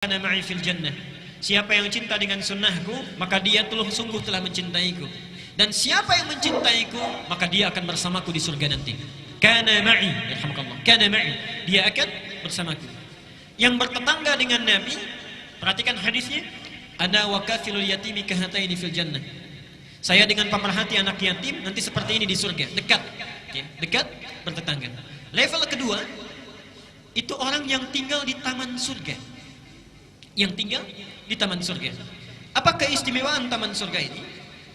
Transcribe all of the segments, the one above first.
Ana ma'i fil jannah. Siapa yang cinta dengan sunnahku, maka dia sungguh telah mencintaiku. Dan siapa yang mencintaiku, maka dia akan bersamaku di surga nanti. Kana ma'i, yarhamukallah. Kana ma'i, dia akan bersamaku. Yang bertetangga dengan Nabi, perhatikan hadisnya. Ana wa kafilul yatimi kahataini fil jannah. Saya dengan pemerhati anak yatim nanti seperti ini di surga, dekat. Ya, dekat bertetangga. Level kedua, itu orang yang tinggal di taman surga. Yang tinggal di taman surga. Apa keistimewaan taman surga ini?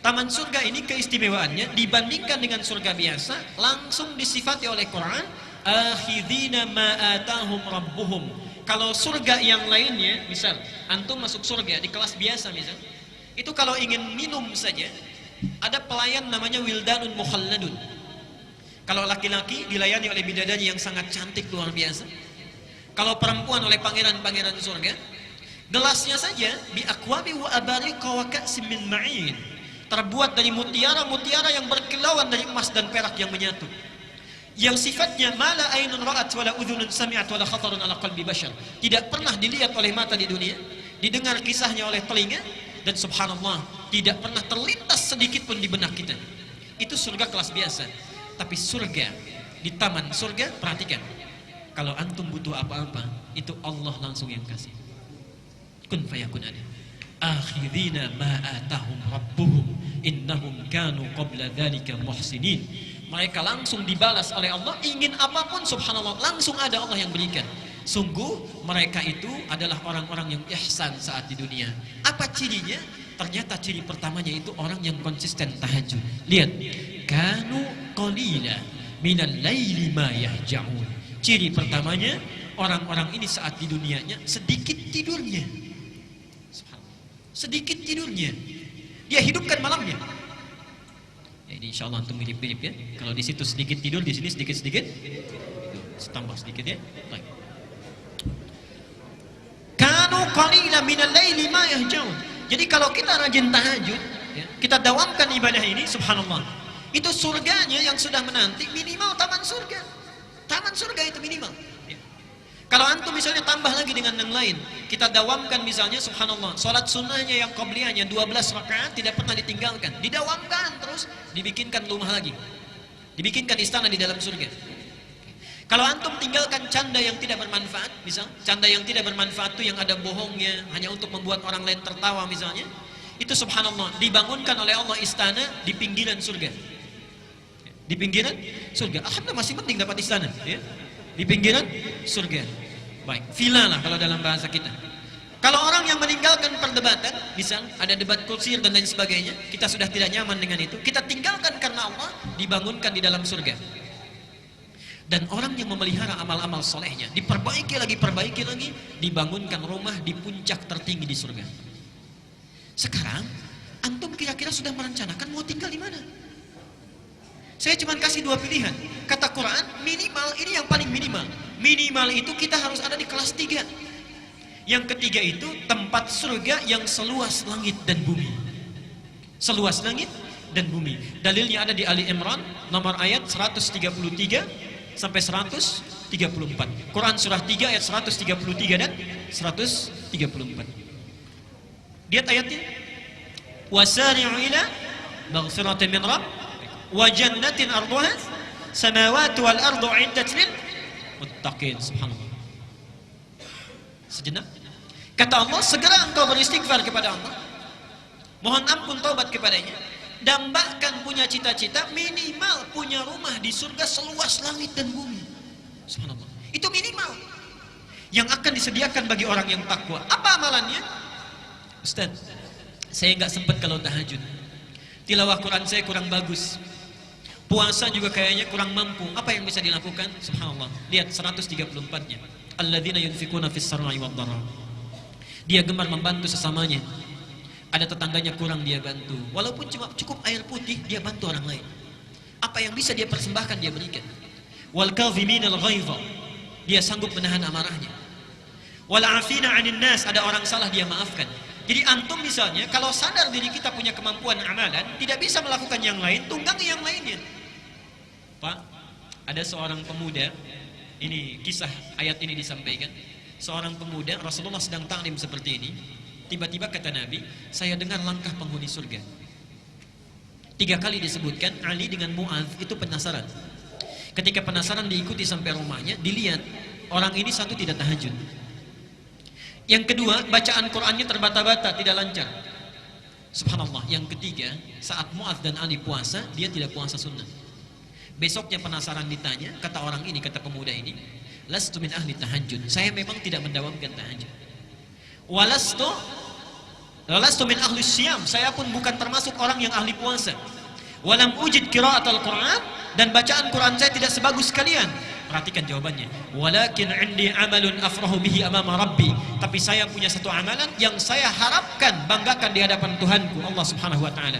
Taman surga ini keistimewaannya dibandingkan dengan surga biasa langsung disifati oleh Quran, akhidina ma atahum rabbuhum. Kalau surga yang lainnya, misal antum masuk surga di kelas biasa misal, itu kalau ingin minum saja ada pelayan namanya wildanun mukhalladun. Kalau laki-laki dilayani oleh bidadari yang sangat cantik luar biasa. Kalau perempuan oleh pangeran-pangeran surga. Gelasnya saja bi aqwabi wa abariqa wa ka'sim min ma'in, terbuat dari mutiara-mutiara yang berkilauan dari emas dan perak yang menyatu, yang sifatnya mala ainun ra'at wala udhunun sami'at wala khatarun ala qalbi bashar, tidak pernah dilihat oleh mata di dunia, didengar kisahnya oleh telinga, dan subhanallah tidak pernah terlintas sedikit pun di benak kita. Itu surga kelas biasa. Tapi surga di taman surga, perhatikan, kalau antum butuh apa-apa itu Allah langsung yang kasih. Kun fayakun ada. Akhidina ma atahum rabbuhum innahum kanu qabla dzalika muhsinin. Mereka langsung dibalas oleh Allah, ingin apapun subhanallah langsung ada Allah yang berikan. Sungguh mereka itu adalah orang-orang yang ihsan saat di dunia. Apa cirinya? Ternyata ciri pertamanya itu orang yang konsisten tahajud. Lihat, kanu qalila minal laili ma yahja'un. Ciri pertamanya, orang-orang ini saat di dunianya sedikit tidurnya. Sedikit tidurnya, dia hidupkan malamnya. Jadi insya Allah antum mirip-mirip ya. Kalau di situ sedikit tidur, di sini sedikit-sedikit, tambah sedikit ya. Baik. Kanu qalila minal laili ma yahjaun. Jadi kalau kita rajin tahajud, ya, kita dawamkan ibadah ini, subhanallah, itu surganya yang sudah menanti minimal taman surga. Taman surga itu minimal. Ya. Kalau antum misalnya tambah lagi dengan yang lain, kita dawamkan misalnya subhanallah, salat sunnahnya yang qabliyahnya 12 rakaat tidak pernah ditinggalkan, didawamkan terus, dibikinkan rumah lagi, dibikinkan istana di dalam surga. Kalau antum tinggalkan canda yang tidak bermanfaat, misal canda yang tidak bermanfaat itu yang ada bohongnya hanya untuk membuat orang lain tertawa misalnya, itu subhanallah dibangunkan oleh Allah istana di pinggiran surga. Di pinggiran surga, alhamdulillah masih penting dapat istana ya. Di pinggiran surga. Baik, villa lah kalau dalam bahasa kita. Kalau orang yang meninggalkan perdebatan, misal ada debat kusir dan lain sebagainya, kita sudah tidak nyaman dengan itu, kita tinggalkan karena Allah, dibangunkan di dalam surga. Dan orang yang memelihara amal-amal solehnya, diperbaiki lagi, dibangunkan rumah di puncak tertinggi di surga. Sekarang, antum kira-kira sudah merencanakan mau tinggal di mana? Saya cuma kasih dua pilihan. Kata Quran, minimal, ini yang paling minimal. Minimal itu kita harus ada di kelas 3. Yang ketiga itu tempat surga yang seluas langit dan bumi. Seluas langit dan bumi. Dalilnya ada di Ali Imran, nomor ayat 133 sampai 134. Quran surah 3 ayat 133 dan 134. Lihat ayatnya. Wasari'u ila maghfiratin min rabb wa jannatin arduha samawati wal ardu 'iddat lil muttaqin. Subhanallah. Sejenak. Kata Allah, segera engkau beristighfar kepada Allah, mohon ampun taubat kepadanya, dambakan punya cita-cita minimal punya rumah di surga seluas langit dan bumi. Subhanallah. Itu minimal yang akan disediakan bagi orang yang takwa. Apa amalannya? Ustaz, saya nggak sempat kalau tahajud, tilawah Quran saya kurang bagus, puasa juga kayaknya kurang mampu. Apa yang bisa dilakukan? Subhanallah. Lihat 134-nya. Alladzina yunfikuna fis sarra'i wad dharra. Dia gemar membantu sesamanya. Ada tetangganya kurang dia bantu. Walaupun cuma cukup air putih, dia bantu orang lain. Apa yang bisa dia persembahkan dia berikan. Wal kadhiminal ghaidha. Dia sanggup menahan amarahnya. Wal 'afina 'anil nas, ada orang salah dia maafkan. Jadi antum misalnya kalau sadar diri kita punya kemampuan amalan, tidak bisa melakukan yang lain, tunggangi yang lainnya. Pak, ada seorang pemuda, ini kisah ayat ini disampaikan. seorang pemuda, Rasulullah sedang ta'lim seperti ini. Tiba-tiba kata Nabi, saya dengar langkah penghuni surga. 3 kali disebutkan. Ali dengan Mu'adz itu penasaran. Ketika penasaran diikuti sampai rumahnya, dilihat orang ini satu tidak tahajud. Yang kedua, bacaan Qur'annya terbata-bata, tidak lancar. Subhanallah. Yang ketiga, saat Mu'adz dan Ali puasa, dia tidak puasa sunnah. Besoknya penasaran ditanya, kata orang ini, kata pemuda ini, lastu min ahli tahajud. Saya memang tidak mendawamkan tahajud. Walastu min ahli siyam. Saya pun bukan termasuk orang yang ahli puasa. Walam ujid qiraatul Qur'an, dan bacaan Quran saya tidak sebagus kalian. Perhatikan jawabannya. Walakin indi amalun afrahu bihi amama rabbi. Tapi saya punya satu amalan yang saya harapkan banggakan di hadapan Tuhanku Allah Subhanahu wa taala.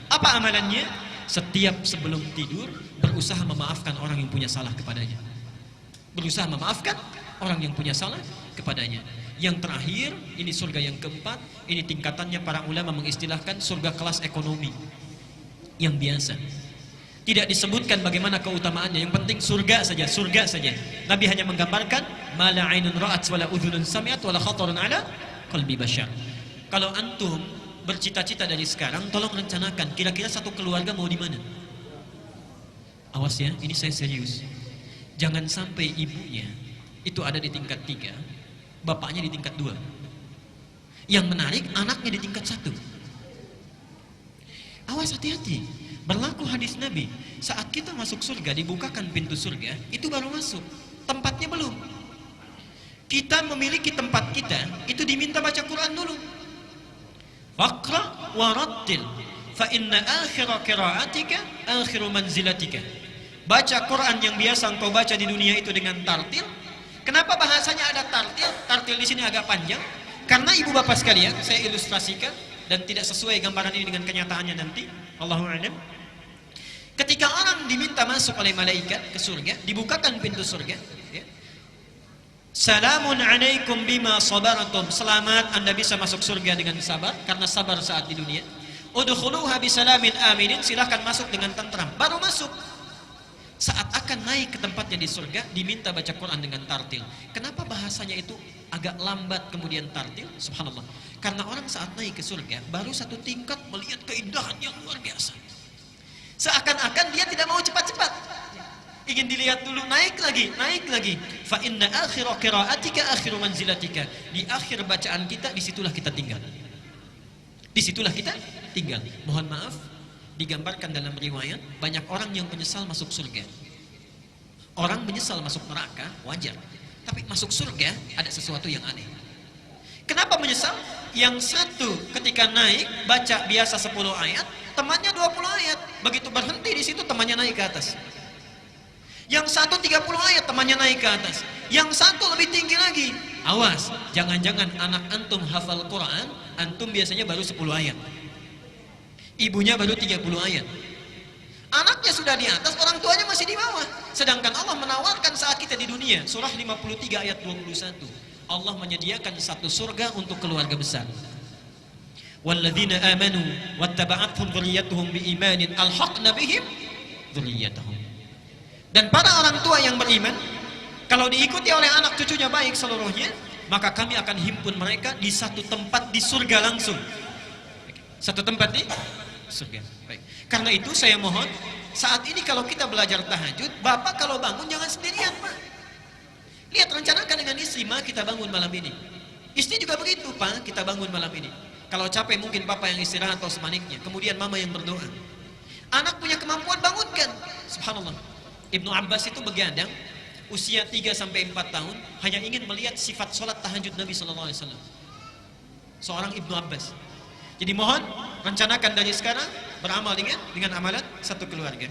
Apa amalannya? Setiap sebelum tidur berusaha memaafkan orang yang punya salah kepadanya. Berusaha memaafkan orang yang punya salah kepadanya. Yang terakhir, ini surga yang keempat. Ini tingkatannya para ulama mengistilahkan surga kelas ekonomi yang biasa. Tidak disebutkan bagaimana keutamaannya. Yang penting surga saja, surga saja. Nabi hanya menggambarkan mala ainun ra'at wala udhunun sami'at wala khatarun ala qalbi bashar. Kalau antum bercita-cita dari sekarang, tolong rencanakan kira-kira satu keluarga mau di mana. Awas ya, ini saya serius. Jangan sampai ibunya itu ada di tingkat 3, bapaknya di tingkat 2. Yang menarik, anaknya di tingkat 1. Awas, hati-hati. Berlaku hadis Nabi, saat kita masuk surga, dibukakan pintu surga, itu baru masuk, tempatnya belum. Kita memiliki tempat kita, itu diminta baca Quran dulu. Faqra wa rattil, fa inna akhira qiraatika akhiru manzilatika. Baca Quran yang biasa engkau baca di dunia itu dengan tartil. Kenapa bahasanya ada tartil? Tartil di sini agak panjang, karena ibu bapak sekalian, saya ilustrasikan dan tidak sesuai gambaran ini dengan kenyataannya nanti. Allahu a'lam. Ketika orang diminta masuk oleh malaikat ke surga, dibukakan pintu surga, ya. Salamun alaikum bima sabaratum. Selamat, Anda bisa masuk surga dengan sabar, karena sabar saat di dunia. Udkhuluha bisalamin aminin. Silahkan masuk dengan tentram. Baru masuk. Saat akan naik ke tempatnya di surga, diminta baca Quran dengan tartil. Kenapa bahasanya itu agak lambat kemudian tartil? Subhanallah. Karena orang saat naik ke surga, baru satu tingkat melihat keindahan yang luar biasa. Seakan-akan dia tidak mau cepat-cepat, ingin dilihat dulu, naik lagi. Fa inna akhira qiraatika akhiru manzilatika. Di akhir bacaan kita, disitulah kita tinggal. Disitulah kita tinggal. Mohon maaf, digambarkan dalam riwayat, banyak orang yang menyesal masuk surga. Orang menyesal masuk neraka, wajar. Tapi masuk surga, ada sesuatu yang aneh. Kenapa menyesal? Yang satu ketika naik, baca biasa 10 ayat, temannya 20 ayat. Begitu berhenti di situ, temannya naik ke atas. Yang satu 30 ayat, temannya naik ke atas. Yang satu lebih tinggi lagi. Awas, jangan-jangan anak antum hafal Quran, antum biasanya baru 10 ayat. Ibunya baru 30 ayat. Anaknya sudah di atas, orang tuanya masih di bawah. Sedangkan Allah menawarkan saat kita di dunia. Surah 53 ayat 21. Allah menyediakan satu surga untuk keluarga besar. Walladzina amanu wattaba'athum dzurriyyatuhum biimanin alhaqna bihim dzurriyyatahum. Dan para orang tua yang beriman, kalau diikuti oleh anak cucunya baik seluruhnya, maka kami akan himpun mereka di satu tempat di surga langsung. Satu tempat di surga. Baik. Karena itu saya mohon, saat ini kalau kita belajar tahajud, bapak kalau bangun jangan sendirian, Pak. Lihat, rencanakan dengan istri, Ma, kita bangun malam ini. Istri juga begitu, Pak, kita bangun malam ini. Kalau capek mungkin papa yang istirahat atau sebaliknya. Kemudian mama yang berdoa. Anak punya kemampuan, bangunkan. Subhanallah. Ibnu Abbas itu begadang usia 3-4 tahun, hanya ingin melihat sifat sholat tahajud Nabi SAW. Seorang Ibnu Abbas. Jadi mohon rencanakan dari sekarang beramal dengan amalan satu keluarga.